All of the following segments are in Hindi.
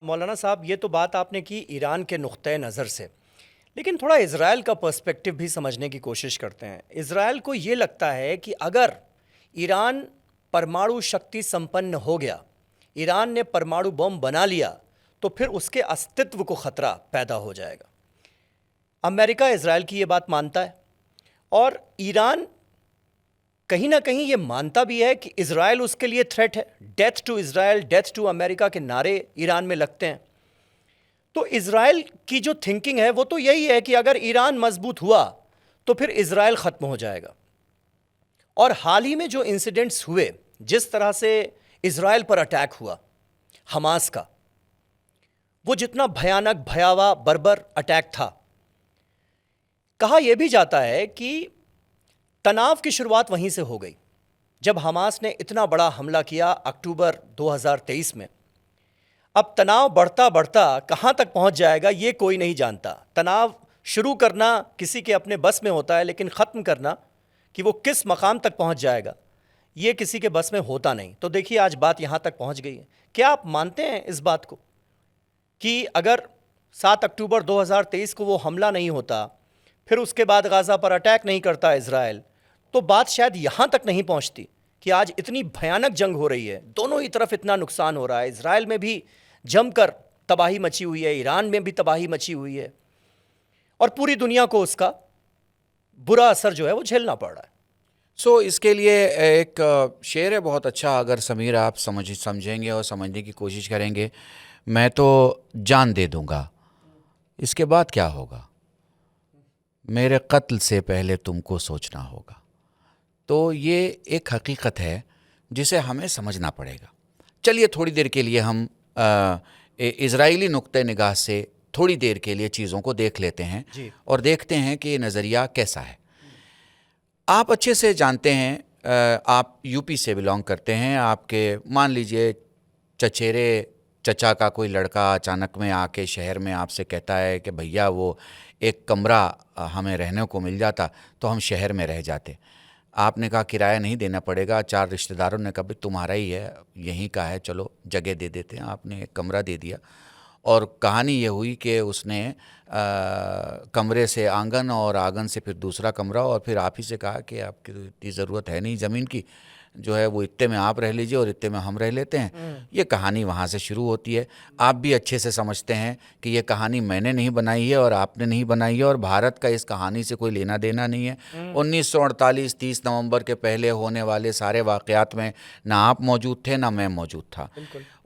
मौलाना साहब, ये तो बात आपने की ईरान के नुक्ते नज़र से, लेकिन थोड़ा इज़राइल का पर्सपेक्टिव भी समझने की कोशिश करते हैं। इज़राइल को ये लगता है कि अगर ईरान परमाणु शक्ति संपन्न हो गया, ईरान ने परमाणु बम बना लिया, तो फिर उसके अस्तित्व को ख़तरा पैदा हो जाएगा। अमेरिका इज़राइल की ये बात मानता है और ईरान कहीं ना कहीं ये मानता भी है कि इज़राइल उसके लिए थ्रेट है। Death to Israel, death to America के नारे ईरान में लगते हैं। तो इज़राइल की जो थिंकिंग है वो तो यही है कि अगर ईरान मजबूत हुआ तो फिर इज़राइल ख़त्म हो जाएगा। और हाल ही में जो इंसिडेंट्स हुए, जिस तरह से इज़राइल पर अटैक हुआ हमास का, वो जितना भयानक, भयावह, बर्बर अटैक था, कहा यह भी जाता है कि तनाव की शुरुआत वहीं से हो गई जब हमास ने इतना बड़ा हमला किया अक्टूबर 2023 में। अब तनाव बढ़ता बढ़ता कहाँ तक पहुँच जाएगा ये कोई नहीं जानता। तनाव शुरू करना किसी के अपने बस में होता है, लेकिन ख़त्म करना, कि वो किस मकाम तक पहुँच जाएगा, ये किसी के बस में होता नहीं। तो देखिए आज बात यहाँ तक पहुँच गई है। क्या आप मानते हैं इस बात को कि अगर 7 अक्टूबर 2023 को वो हमला नहीं होता, फिर उसके बाद गाज़ा पर अटैक नहीं करता इज़राइल, तो बात शायद यहाँ तक नहीं पहुँचती कि आज इतनी भयानक जंग हो रही है, दोनों ही तरफ इतना नुकसान हो रहा है। इज़राइल में भी जमकर तबाही मची हुई है, ईरान में भी तबाही मची हुई है, और पूरी दुनिया को उसका बुरा असर जो है वो झेलना पड़ रहा है। इसके लिए एक शेर है बहुत अच्छा, अगर समीर आप समझेंगे और समझने की कोशिश करेंगे। मैं तो जान दे दूंगा, इसके बाद क्या होगा, मेरे कत्ल से पहले तुमको सोचना होगा। तो ये एक हकीकत है जिसे हमें समझना पड़ेगा। चलिए थोड़ी देर के लिए हम इज़राइली नुक्ते निगाह से थोड़ी देर के लिए चीज़ों को देख लेते हैं जी। और देखते हैं कि नज़रिया कैसा है। आप अच्छे से जानते हैं, आप यूपी से बिलोंग करते हैं। आपके मान लीजिए चचेरे चचा का कोई लड़का अचानक में आके शहर में आपसे कहता है कि भैया वो एक कमरा हमें रहने को मिल जाता तो हम शहर में रह जाते। आपने कहा किराया नहीं देना पड़ेगा। 4 रिश्तेदारों ने कहा भाई तुम्हारा ही है, यहीं का है, चलो जगह दे देते हैं। आपने एक कमरा दे दिया और कहानी ये हुई कि उसने कमरे से आंगन और आंगन से फिर दूसरा कमरा, और फिर आप ही से कहा कि आपकी तो इतनी ज़रूरत है नहीं ज़मीन की, जो है वो इतने में आप रह लीजिए और इतने में हम रह लेते हैं। ये कहानी वहाँ से शुरू होती है। आप भी अच्छे से समझते हैं कि ये कहानी मैंने नहीं बनाई है और आपने नहीं बनाई है, और भारत का इस कहानी से कोई लेना देना नहीं है। 1948 30 नवंबर के पहले होने वाले सारे वाक़यात में ना आप मौजूद थे ना मैं मौजूद था।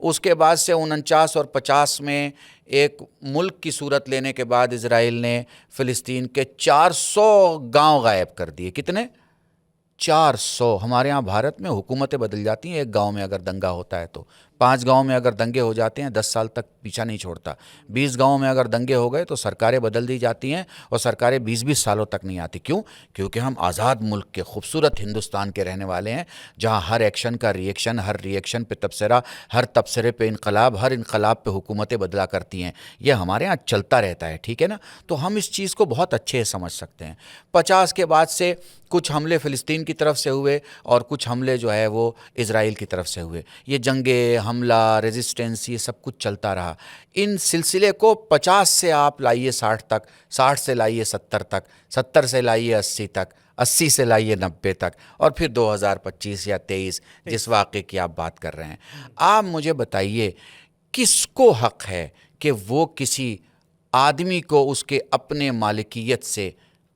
उसके बाद से 49 और 50 में एक मुल्क की सूरत लेने के बाद इज़राइल ने फ़िलिस्तीन के 400 गांव गायब कर दिए। कितने? 400। हमारे यहाँ भारत में हुकूमतें बदल जाती हैं, एक गांव में अगर दंगा होता है तो 5 गांव में अगर दंगे हो जाते हैं 10 साल तक पीछा नहीं छोड़ता। 20 गांव में अगर दंगे हो गए तो सरकारें बदल दी जाती हैं और सरकारें 20-20 सालों तक नहीं आती। क्यों? क्योंकि हम आज़ाद मुल्क के खूबसूरत हिंदुस्तान के रहने वाले हैं, जहाँ हर एक्शन का रिएक्शन, हर रिएक्शन पे तबसरा, हर तबसरे पे इनकलाब, हर इनकलाब पे हुकूमतें बदला करती हैं। ये हमारे यहाँ चलता रहता है, ठीक है ना? तो हम इस चीज़ को बहुत अच्छे से समझ सकते हैं। 50 के बाद से कुछ हमले फ़िलिस्तीन की तरफ से हुए और कुछ हमले जो है वो इज़राइल की तरफ से हुए। ये जंगे, हमला, रेजिस्टेंस, ये सब कुछ चलता रहा। इन सिलसिले को 50 से आप लाइए 60 तक, 60 से लाइए 70 तक, 70 से लाइए 80 तक, 80 से लाइए 90 तक, और फिर 2025 या 23 जिस वाक़े की आप बात कर रहे हैं। आप मुझे बताइए किसको हक़ है कि वो किसी आदमी को उसके अपने मालिकियत से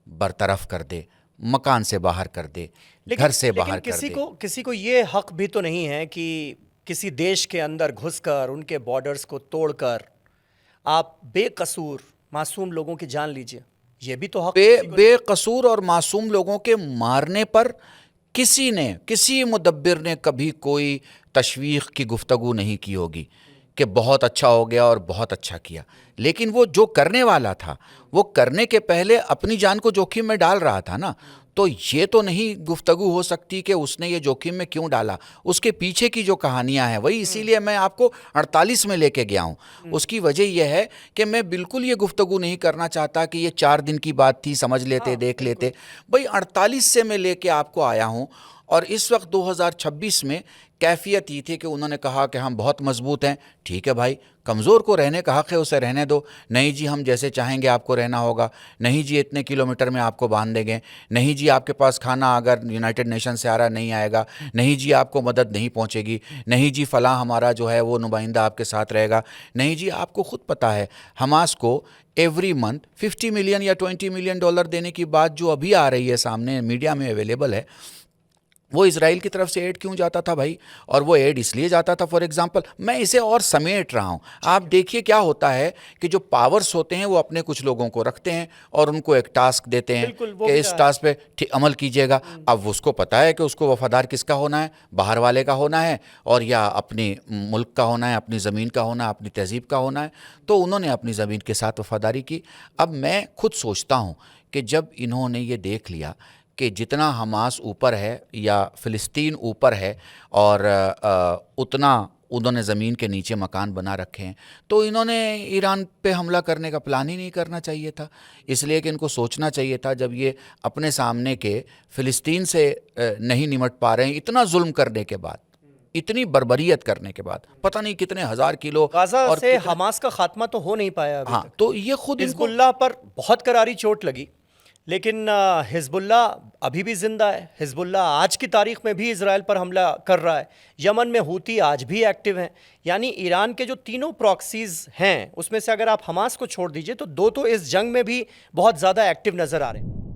बरतरफ कर दे, मकान से बाहर कर दे, घर से बाहर कर दे? किसी को ये हक भी तो नहीं है कि किसी देश के अंदर घुसकर उनके बॉर्डर्स को तोड़कर आप बेकसूर मासूम लोगों की जान लीजिए। ये भी तो हक बेकसूर और मासूम लोगों के मारने पर किसी मुदब्बिर ने कभी कोई तशवीक़ की गुफ्तगू नहीं की होगी कि बहुत अच्छा हो गया और बहुत अच्छा किया। लेकिन वो जो करने वाला था वो करने के पहले अपनी जान को जोखिम में डाल रहा था ना। तो ये तो नहीं गुफ्तगू हो सकती कि उसने ये जोखिम में क्यों डाला। उसके पीछे की जो कहानियां हैं वही, इसीलिए मैं आपको 48 में लेके गया हूँ। उसकी वजह यह है कि मैं बिल्कुल ये गुफ्तगू नहीं करना चाहता कि ये 4 दिन की बात थी, समझ लेते, देख लेते। भाई 48 से मैं लेके आपको आया हूँ और इस वक्त 2026 में कैफियत ये थी कि उन्होंने कहा कि हम बहुत मजबूत हैं। ठीक है भाई, कमज़ोर को रहने का हक़ है, उसे रहने दो। नहीं जी, हम जैसे चाहेंगे आपको रहना होगा। नहीं जी, इतने किलोमीटर में आपको बांध देंगे। नहीं जी, आपके पास खाना अगर यूनाइटेड नेशन से आ रहा नहीं आएगा। नहीं जी, आपको मदद नहीं पहुंचेगी। नहीं जी, फ़लाँ हमारा जो है वो नुमाइंदा आपके साथ रहेगा। नहीं जी, आपको खुद पता है हमास को एवरी मंथ 50 मिलियन या 20 मिलियन डॉलर देने की बात जो अभी आ रही है सामने, मीडिया में अवेलेबल है, वो इजराइल की तरफ से एड क्यों जाता था भाई? और वो एड इसलिए जाता था, फॉर एग्जांपल, मैं इसे और समेट रहा हूँ। आप देखिए क्या होता है कि जो पावर्स होते हैं वो अपने कुछ लोगों को रखते हैं और उनको एक टास्क देते हैं बिल्कुल, वो कि भी इस रहा है। टास्क पे अमल कीजिएगा। अब उसको पता है कि उसको वफादार किसका होना है, बाहर वाले का होना है और या अपने मुल्क का होना है, अपनी ज़मीन का होना है, अपनी तहजीब का होना है। तो उन्होंने अपनी ज़मीन के साथ वफादारी की। अब मैं खुद सोचता हूँ कि जब इन्होंने ये देख लिया कि जितना हमास ऊपर है या फ़िलिस्तीन ऊपर है और उतना उन्होंने ज़मीन के नीचे मकान बना रखे हैं, तो इन्होंने ईरान पे हमला करने का प्लान ही नहीं करना चाहिए था। इसलिए कि इनको सोचना चाहिए था, जब ये अपने सामने के फ़िलिस्तीन से नहीं निमट पा रहे हैं, इतना जुल्म करने के बाद, इतनी बर्बरियत करने के बाद, पता नहीं कितने हज़ार किलो गाज़ा और से हमास का खात्मा तो हो नहीं पाया अभी हाँ, तक। तो ये खुद इनको हिजबुल्लाह पर बहुत करारी चोट लगी, लेकिन हिजबुल्लाह अभी भी जिंदा है। हिजबुल्लाह आज की तारीख में भी इजराइल पर हमला कर रहा है। यमन में हूती आज भी एक्टिव हैं। यानी ईरान के जो तीनों प्रॉक्सीज हैं उसमें से अगर आप हमास को छोड़ दीजिए तो दो तो इस जंग में भी बहुत ज़्यादा एक्टिव नज़र आ रहे हैं।